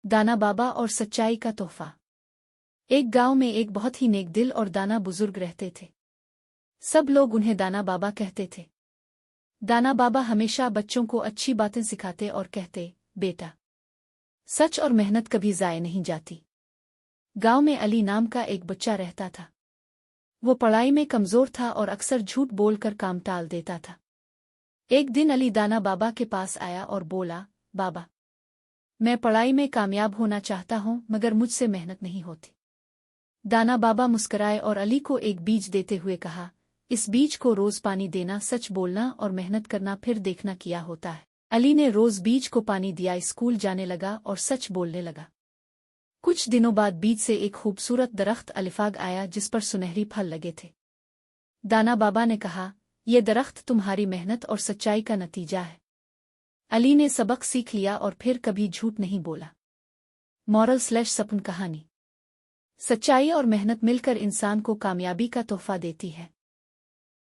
दाना बाबा और सच्चाई का तोहफा। एक गांव में एक बहुत ही नेक दिल और दाना बुजुर्ग रहते थे। सब लोग उन्हें दाना बाबा कहते थे। दाना बाबा हमेशा बच्चों को अच्छी बातें सिखाते और कहते, बेटा, सच और मेहनत कभी ज़ाय नहीं जाती। गांव में अली नाम का एक बच्चा रहता था। वो पढ़ाई में कमज़ोर था और अक्सर झूठ बोलकर काम टाल देता था। एक दिन अली दाना बाबा के पास आया और बोला, बाबा, मैं पढ़ाई में कामयाब होना चाहता हूँ मगर मुझसे मेहनत नहीं होती। दाना बाबा मुस्कराए और अली को एक बीज देते हुए कहा, इस बीज को रोज पानी देना, सच बोलना और मेहनत करना, फिर देखना किया होता है। अली ने रोज बीज को पानी दिया, स्कूल जाने लगा और सच बोलने लगा। कुछ दिनों बाद बीज से एक खूबसूरत दरख्त अलिफाग आया जिस पर सुनहरी फल लगे थे। दाना बाबा ने कहा, यह दरख्त तुम्हारी मेहनत और सच्चाई का नतीजा है। अली ने सबक सीख लिया और फिर कभी झूठ नहीं बोला। मॉरल/सपन कहानी। सच्चाई और मेहनत मिलकर इंसान को कामयाबी का तोहफा देती है।